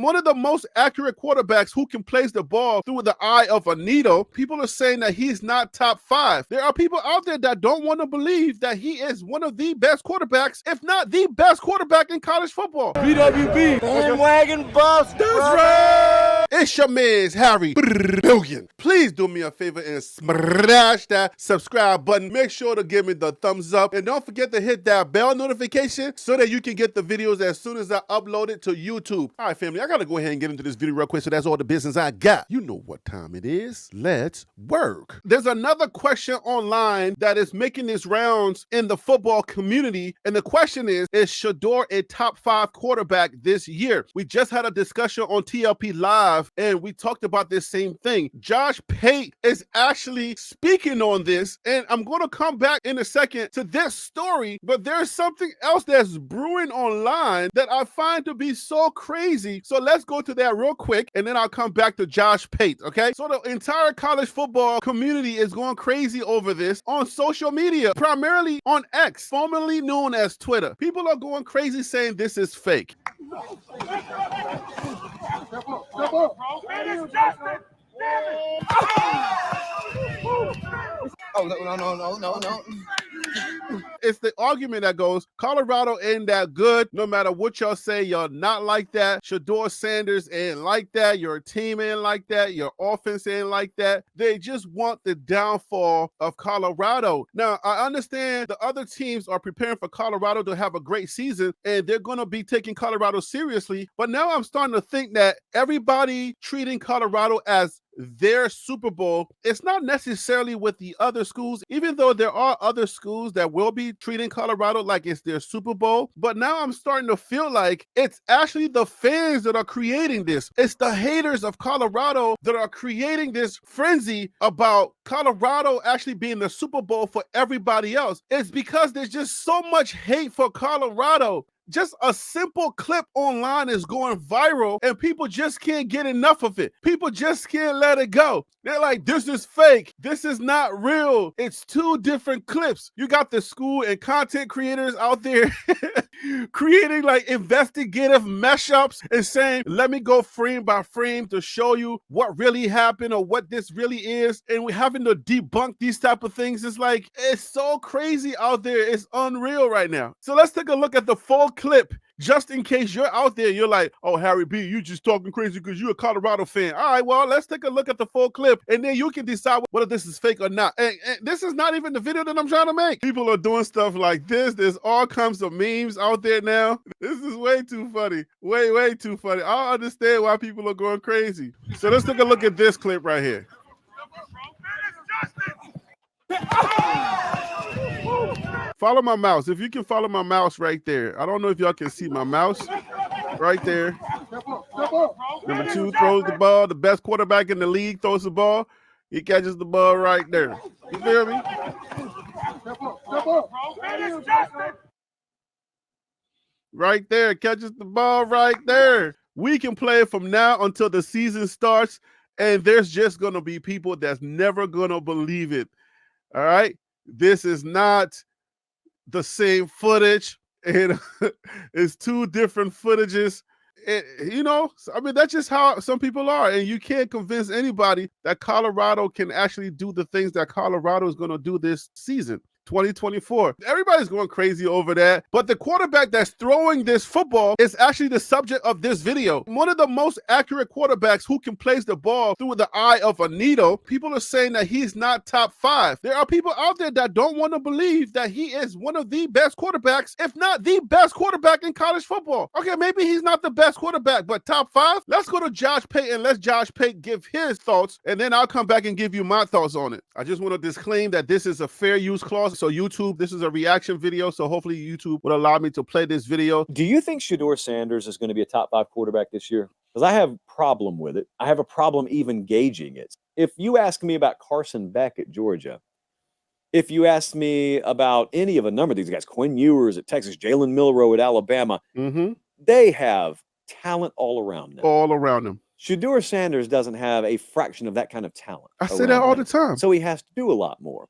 one of the most accurate quarterbacks who can place the ball through the eye of a needle. People are saying that he's not top 5. There are people out there that don't want to believe that he is one of the best quarterbacks, if not the best quarterback in college football. BWB. Bandwagon bust. That's right. It's your man's Harry Billion. Please do me a favor and smash that subscribe button. Make sure to give me the thumbs up. And don't forget to hit that bell notification so that you can get the videos as soon as I upload it to YouTube. All right, family, I got to go ahead and get into this video real quick, so that's all the business I got. You know what time it is. Let's work. There's another question online that is making its rounds in the football community, and the question is Shedeur a top 5 quarterback this year? We just had a discussion on TLP Live, and we talked about this same thing. Josh Pate is actually speaking on this, and I'm going to come back in a second to this story, but there's something else that's brewing online that I find to be so crazy. So let's go to that real quick, and then I'll come back to Josh Pate, okay? So the entire college football community is going crazy over this on social media, primarily on X, formerly known as Twitter. People are going crazy saying this is fake. Oh, no. It's the argument that goes, Colorado ain't that good. No matter what y'all say, y'all not like that. Shedeur Sanders ain't like that. Your team ain't like that. Your offense ain't like that. They just want the downfall of Colorado. Now, I understand the other teams are preparing for Colorado to have a great season, and they're going to be taking Colorado seriously. But now I'm starting to think that everybody treating Colorado as their Super Bowl, it's not necessarily with the other schools, even though there are other schools that will be treating Colorado like it's their Super Bowl. But now I'm starting to feel like it's actually the fans that are creating this. It's the haters of Colorado that are creating this frenzy about Colorado actually being the Super Bowl for everybody else. It's because there's just so much hate for Colorado. Just a simple clip online is going viral, and people just can't get enough of it. People just can't let it go. They're like, this is fake. This is not real. It's 2 different clips. You got the school and content creators out there creating like investigative mashups and saying, let me go frame by frame to show you what really happened or what this really is. And we're having to debunk these type of things. It's like, it's so crazy out there. It's unreal right now. So let's take a look at the full clip, just in case you're out there, you're like, oh, Harry B, you just talking crazy because you're a Colorado fan. All right, well, let's take a look at the full clip, and then you can decide whether this is fake or not. And this is not even the video that I'm trying to make. People are doing stuff like this. There's all kinds of memes out there now. This is way too funny. Way too funny. I don't understand why people are going crazy. So let's take a look at this clip right here. Follow my mouse. If you can follow my mouse right there. I don't know if y'all can see my mouse right there. Number 2 throws the ball. The best quarterback in the league throws the ball. He catches the ball right there. You feel me? Right there. Catches the ball right there. We can play from now until the season starts, and there's just going to be people that's never going to believe it. All right? This is not the same footage. It's 2 different footages. I mean, that's just how some people are. And you can't convince anybody that Colorado can actually do the things that Colorado is going to do this season. 2024. Everybody's going crazy over that. But the quarterback that's throwing this football is actually the subject of this video. One of the most accurate quarterbacks who can place the ball through the eye of a needle. People are saying that he's not top 5. There are people out there that don't want to believe that he is one of the best quarterbacks, if not the best quarterback in college football. Okay, maybe he's not the best quarterback, but top 5? Let's go to Josh Pate and let Josh Pate give his thoughts, and then I'll come back and give you my thoughts on it. I just want to disclaim that this is a fair use clause. So YouTube, this is a reaction video, so hopefully YouTube would allow me to play this video. Do you think Shedeur Sanders is going to be a top 5 quarterback this year? Because I have a problem with it. I have a problem even gauging it. If you ask me about Carson Beck at Georgia, if you ask me about any of a number of these guys, Quinn Ewers at Texas, Jalen Milroe at Alabama, they have talent all around them. All around them. Shedeur Sanders doesn't have a fraction of that kind of talent. I say that all the time. So he has to do a lot more.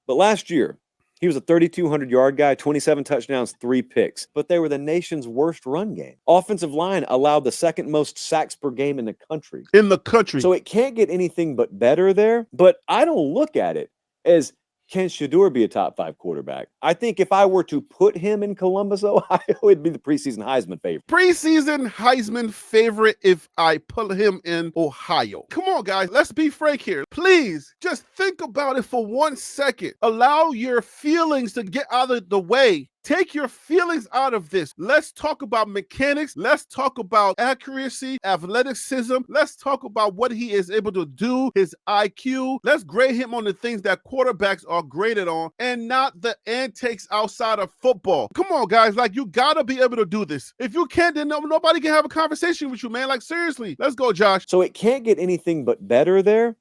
But last year, He was a 3,200-yard guy, 27 touchdowns, 3 picks. But they were the nation's worst run game. Offensive line allowed the second most sacks per game in the country. So it can't get anything but better there. But I don't look at it as, can Shedeur be a top 5 quarterback? I think if I were to put him in Columbus, Ohio, it'd be the preseason Heisman favorite. Preseason Heisman favorite if I put him in Ohio. Come on, guys. Let's be frank here. Please just think about it for 1 second. Allow your feelings to get out of the way. Take your feelings out of this. Let's talk about mechanics. Let's talk about accuracy, athleticism. Let's talk about what he is able to do, his IQ. Let's grade him on the things that quarterbacks are graded on and not the antics outside of football. Come on, guys. Like, you got to be able to do this. If you can't, then nobody can have a conversation with you, man. Like, seriously. Let's go, Josh. So it can't get anything but better there.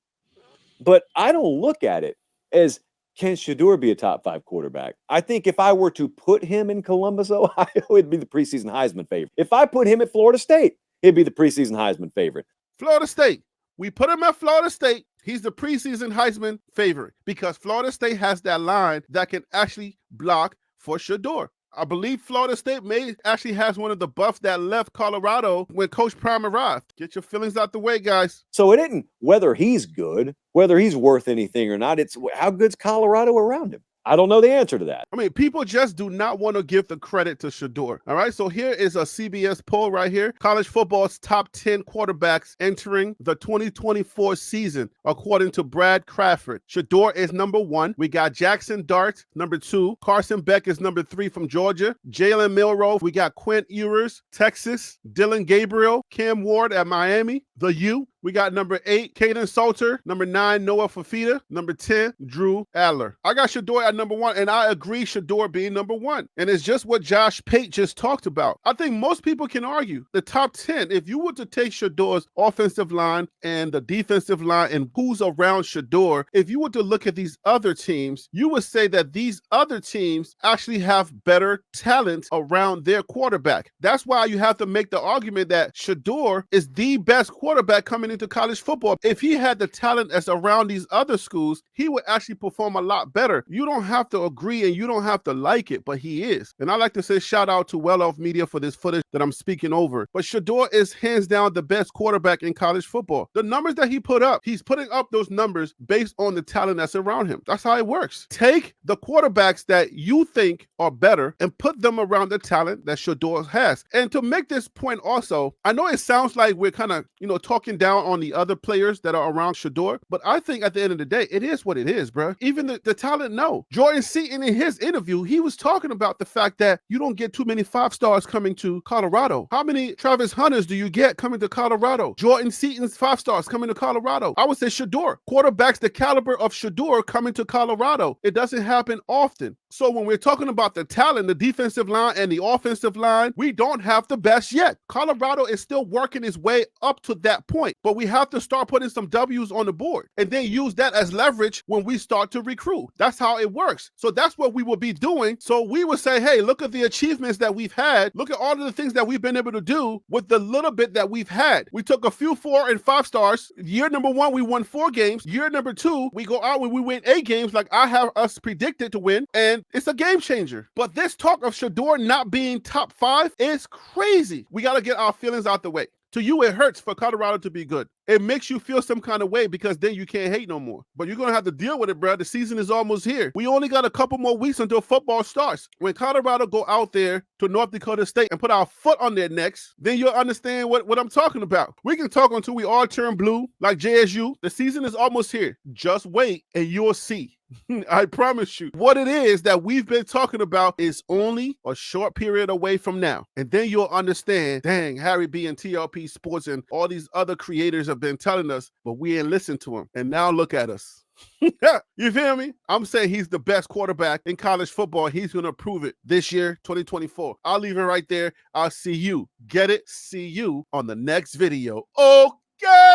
But I don't look at it as, can Shedeur be a top 5 quarterback? I think if I were to put him in Columbus, Ohio, it'd be the preseason Heisman favorite. If I put him at Florida State, it'd be the preseason Heisman favorite. Florida State. We put him at Florida State. He's the preseason Heisman favorite because Florida State has that line that can actually block for Shedeur. I believe Florida State actually has one of the buffs that left Colorado when Coach Prime arrived. Get your feelings out the way, guys. So it isn't whether he's good, whether he's worth anything or not. It's how good's Colorado around him. I don't know the answer to that. I mean, people just do not want to give the credit to Shedeur. All right, so here is a CBS poll right here. College football's top 10 quarterbacks entering the 2024 season, according to Brad Crawford. Shedeur is number 1. We got Jackson Dart, number 2. Carson Beck is number 3 from Georgia. Jalen Milroe. We got Quint Ewers, Texas. Dylan Gabriel. Cam Ward at Miami. The U. We got number 8, Caden Salter. Number 9, Noah Fafita. Number 10, Drew Adler. I got Shedeur at number 1, and I agree Shedeur being number 1. And it's just what Josh Pate just talked about. I think most people can argue the top 10, if you were to take Shedeur's offensive line and the defensive line and who's around Shedeur, if you were to look at these other teams, you would say that these other teams actually have better talent around their quarterback. That's why you have to make the argument that Shedeur is the best quarterback coming into college football. If he had the talent that's around these other schools, he would actually perform a lot better. You don't have to agree and you don't have to like it, but he is. And I like to say shout out to Well Off Media for this footage that I'm speaking over. But Shedeur is hands down the best quarterback in college football. The numbers that he put up, he's putting up those numbers based on the talent that's around him. That's how it works. Take the quarterbacks that you think are better and put them around the talent that Shedeur has. And to make this point also, I know it sounds like we're kind of, talking down on the other players that are around Shedeur, but I think at the end of the day, it is what it is, bro. Even the talent, no. Jordan Seaton, in his interview, he was talking about the fact that you don't get too many 5-stars coming to Colorado. How many Travis Hunters do you get coming to Colorado? Jordan Seaton's 5-stars coming to Colorado. I would say Shedeur. Quarterbacks the caliber of Shedeur coming to Colorado. It doesn't happen often. So when we're talking about the talent, the defensive line and the offensive line, we don't have the best yet. Colorado is still working its way up to that point, but we have to start putting some W's on the board and then use that as leverage when we start to recruit. That's how it works. So that's what we will be doing. So we will say, hey, look at the achievements that we've had. Look at all of the things that we've been able to do with the little bit that we've had. We took a few 4 and 5 stars. Year number 1, we won 4 games. Year number 2, we go out when we win 8 games like I have us predicted to win, and it's a game changer. But this talk of Shedeur not being top 5 is crazy. We got to get our feelings out the way. To you, it hurts for Colorado to be good. It makes you feel some kind of way because then you can't hate no more. But you're going to have to deal with it, bro. The season is almost here. We only got a couple more weeks until football starts. When Colorado go out there to North Dakota State and put our foot on their necks, then you'll understand what I'm talking about. We can talk until we all turn blue like JSU. The season is almost here. Just wait and you'll see. I promise you. What it is that we've been talking about is only a short period away from now. And then you'll understand, dang, Harry B and TLP Sports and all these other creators have been telling us, but we ain't listened to them. And now look at us. You feel me? I'm saying he's the best quarterback in college football. He's going to prove it this year, 2024. I'll leave it right there. I'll see you. Get it? See you on the next video. Okay.